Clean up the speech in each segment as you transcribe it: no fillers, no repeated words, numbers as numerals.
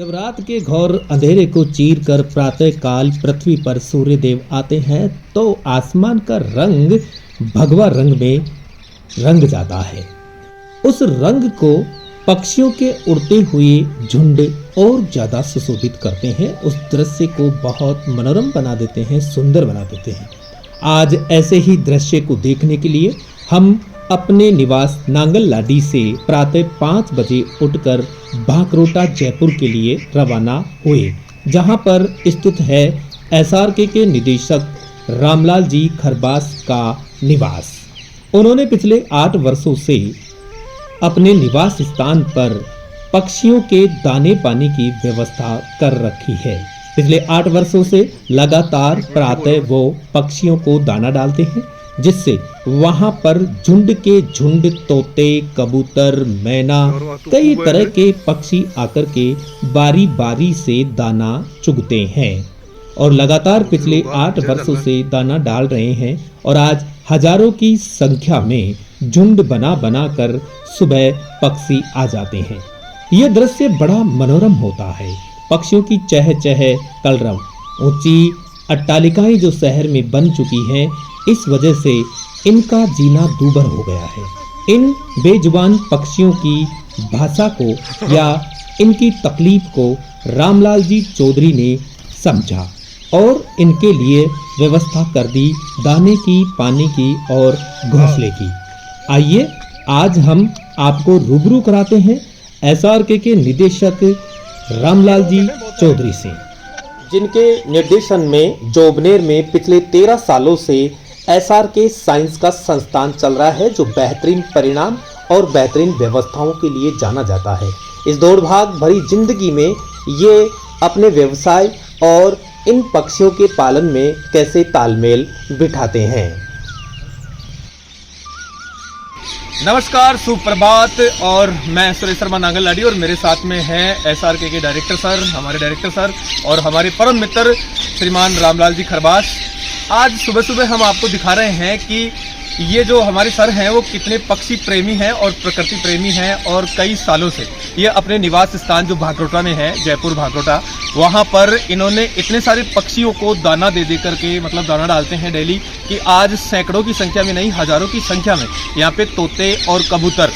जब रात के घोर अंधेरे को चीर कर प्रातः काल पृथ्वी पर सूर्य देव आते हैं तो आसमान का रंग भगवा रंग में रंग जाता है। उस रंग को पक्षियों के उड़ते हुए झुंड और ज्यादा सुशोभित करते हैं, उस दृश्य को बहुत मनोरम बना देते हैं, सुंदर बना देते हैं। आज ऐसे ही दृश्य को देखने के लिए हम अपने निवास नांगल लाडी से प्रातः 5 बजे उठकर भाकरोटा जयपुर के लिए रवाना हुए, जहां पर स्थित है एसआरके के निदेशक रामलाल जी खरबास का निवास। उन्होंने पिछले 8 वर्षों से अपने निवास स्थान पर पक्षियों के दाने पानी की व्यवस्था कर रखी है। पिछले 8 वर्षों से लगातार प्रातः वो पक्षियों को दाना डालते हैं, जिससे वहां पर झुंड के झुंड तोते, कबूतर, मैना, कई तरह के पक्षी आकर के बारी बारी से दाना चुगते हैं और लगातार पिछले 8 वर्षों से दाना डाल रहे हैं। और आज हजारों की संख्या में झुंड बना बना कर सुबह पक्षी आ जाते हैं। यह दृश्य बड़ा मनोरम होता है। पक्षियों की चह चह कलरव, ऊंची अट्टालिकाएं जो शहर में बन चुकी हैं, इस वजह से इनका जीना दूभर हो गया है। इन बेजुबान पक्षियों की भाषा को या इनकी तकलीफ को रामलाल जी चौधरी ने समझा और इनके लिए व्यवस्था कर दी दाने की, पानी की और घोंसले की। आइए आज हम आपको रूबरू कराते हैं एसआरके के निदेशक रामलाल जी चौधरी से, जिनके निर्देशन में जोबनेर में पिछले 13 सालों से एसआरके साइंस का संस्थान चल रहा है, जो बेहतरीन परिणाम और बेहतरीन व्यवस्थाओं के लिए जाना जाता है। इस दौड़-भाग भरी जिंदगी में ये अपने व्यवसाय और इन पक्षियों के पालन में कैसे तालमेल बिठाते हैं। नमस्कार, सुप्रभात। और मैं सुरेश शर्मा नांगल लाडी और मेरे साथ में है एसआरके के डायरेक्टर सर, हमारे डायरेक्टर सर और हमारे परम मित्र श्रीमान रामलाल जी खरबास। आज सुबह सुबह हम आपको दिखा रहे हैं कि ये जो हमारे सर हैं वो कितने पक्षी प्रेमी हैं और प्रकृति प्रेमी हैं, और कई सालों से ये अपने निवास स्थान जो भाकरोटा में है, जयपुर भाकरोटा, वहाँ पर इन्होंने इतने सारे पक्षियों को दाना दे करके मतलब दाना डालते हैं डेली, कि आज सैकड़ों की संख्या में नहीं, हजारों की संख्या में यहाँ पे तोते और कबूतर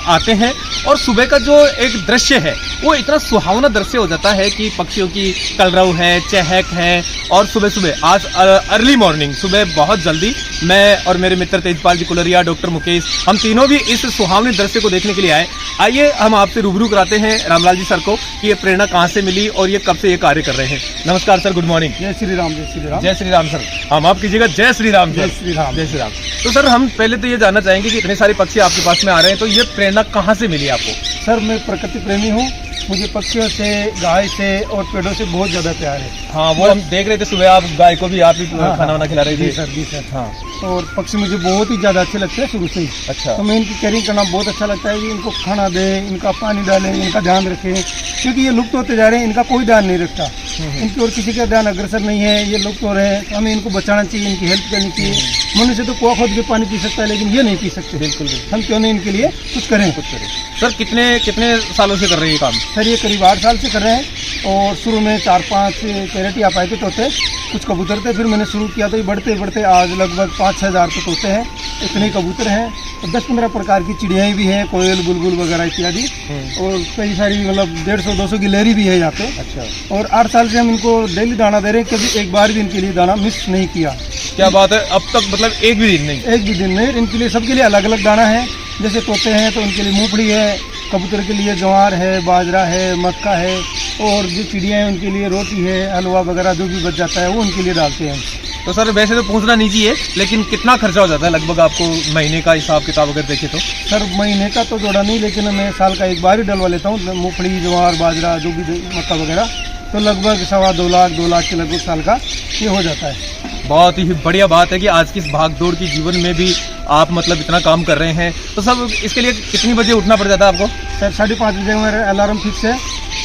आते हैं। और सुबह का जो एक दृश्य है वो इतना सुहावना दृश्य हो जाता है कि पक्षियों की कलरव है, चहक है। और सुबह सुबह आज अर्ली मॉर्निंग, सुबह बहुत जल्दी मैं और मेरे मित्र तेजपाल जी कुलरिया, डॉक्टर मुकेश, हम तीनों भी इस सुहावने दृश्य को देखने के लिए आए। आइए हम आपसे रूबरू कराते हैं रामलाल जी सर को कि ये प्रेरणा कहाँ से मिली और ये कब से ये कार्य कर रहे हैं। नमस्कार सर, गुड मॉर्निंग। जय श्री राम। जय श्री राम। जय श्री राम सर। हम आप कीजिएगा जय श्री राम। जय श्री राम। जय श्री राम। तो सर हम पहले तो ये जानना चाहेंगे कि इतने सारे पक्षी आपके पास में आ रहे हैं, तो ये प्रेरणा कहाँ से मिली आपको? सर मैं प्रकृति प्रेमी हूँ, मुझे पक्षियों से, गाय से और पेड़ों से बहुत ज्यादा प्यार है। हाँ, वो हम देख रहे थे सुबह आप गाय को भी आप ही खाना वाना खिला रहे थे। जी सर, जी सर। हाँ, और पक्षी मुझे बहुत ही ज्यादा अच्छे लगते हैं शुरू से ही। अच्छा। तो मैं इनकी केयरिंग करना बहुत अच्छा लगता है कि इनको खाना दें, इनका पानी डालें, इनका ध्यान रखें, क्योंकि ये लुप्त होते जा रहे हैं, इनका कोई ध्यान नहीं रखता। इनकी और किसी का ध्यान अग्रसर नहीं है, ये लुप्त हो रहे हैं, तो हमें इनको बचाना चाहिए, इनकी हेल्प करनी चाहिए। मनुष्य तो कुआं खोद के पानी पी सकता है, लेकिन ये नहीं पी सकते। बिल्कुल। हम क्यों नहीं इनके लिए कुछ करें। सर कितने सालों से कर रहे हैं ये काम? सर ये करीब 8 साल से कर रहे हैं, और शुरू में 4-5 कैरेट आ पाए थे तोते, कुछ कबूतर थे, फिर मैंने शुरू किया तो ये बढ़ते बढ़ते आज लगभग 5-6 हज़ार तो तोते हैं, इतने कबूतर हैं, और 10-15 प्रकार की चिड़ियाँ भी हैं, कोयल, बुलबुल वगैरह इत्यादि, और कई सारी मतलब 150-200 की लहरी भी है यहाँ पे। अच्छा। और 8 साल से हम इनको डेली दाना दे रहे हैं, कभी एक बार भी इनके लिए दाना मिस नहीं किया। क्या बात है, अब तक मतलब एक भी दिन नहीं? एक भी दिन नहीं। इनके लिए सबके लिए अलग अलग दाना है। जैसे तोते हैं तो उनके लिए मूंगफली है, कबूतर के लिए ज्वार है, बाजरा है, मक्का है, और जो चिड़िया हैं उनके लिए रोटी है, हलवा वगैरह जो भी बच जाता है वो उनके लिए डालते हैं। तो सर वैसे तो पूछना नहीं चाहिए, लेकिन कितना खर्चा हो जाता है लगभग आपको महीने का हिसाब किताब अगर देखें तो? सर महीने का तो जोड़ा नहीं, लेकिन मैं साल का एक बार ही डलवा लेता हूँ, मूंगफली, ज्वार, बाजरा, जो भी मक्का वगैरह, तो लगभग 2.25 लाख के लगभग साल का ये हो जाता है। बहुत ही बढ़िया बात है कि आज की इस भागदौड़ की जीवन में भी आप मतलब इतना काम कर रहे हैं। तो सब इसके लिए कितनी बजे उठना पड़ जाता है आपको? सर 5:30 बजे मेरा अलार्म फिक्स है।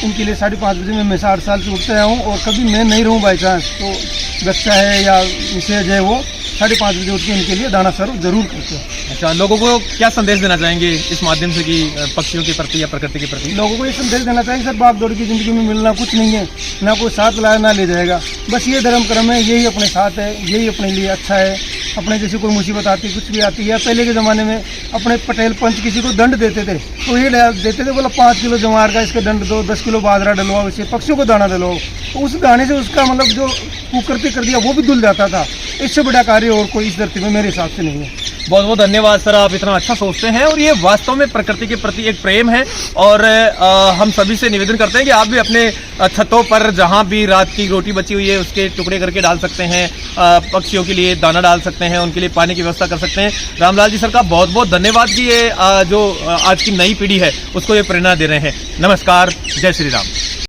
इनके लिए 5:30 बजे मैं हमेशा 8 साल से उठते रहा हूँ, और कभी मैं नहीं रहूँ बाई चांस, तो बच्चा है या मिसेज है, वो 5:30 बजे उठ के इनके लिए दाना सर्व जरूर करते हैं। अच्छा, लोगों को क्या संदेश देना चाहेंगे इस माध्यम से कि पक्षियों के प्रति या प्रकृति के प्रति? लोगों को ये संदेश देना चाहिए सर, भाग दौड़ की जिंदगी में मिलना कुछ नहीं है, ना कोई साथ लाया ना ले जाएगा। बस ये धर्म कर्म है, यही अपने साथ है, यही अपने लिए अच्छा है। अपने जैसे कोई मुसीबत आती कुछ भी आती है, पहले के ज़माने में अपने पटेल पंच किसी को दंड देते थे तो ये देते थे, बोला 5 किलो जवार का इसका दंड दो, 10 किलो बाजरा डलवाओ, इसे पक्षियों को दाना डलवाओ। तो उस दाने से उसका मतलब जो कुकृत्य कर दिया वो भी धुल जाता था। इससे बड़ा कार्य और कोई इस धरती में मेरे हिसाब से नहीं है। बहुत बहुत धन्यवाद सर, आप इतना अच्छा सोचते हैं और ये वास्तव में प्रकृति के प्रति एक प्रेम है। और हम सभी से निवेदन करते हैं कि आप भी अपने छतों पर जहां भी रात की रोटी बची हुई है उसके टुकड़े करके डाल सकते हैं, पक्षियों के लिए दाना डाल सकते हैं, उनके लिए पानी की व्यवस्था कर सकते हैं। रामलाल जी सर का बहुत बहुत धन्यवाद कि ये जो आज की नई पीढ़ी है उसको ये प्रेरणा दे रहे हैं। नमस्कार, जय श्री राम।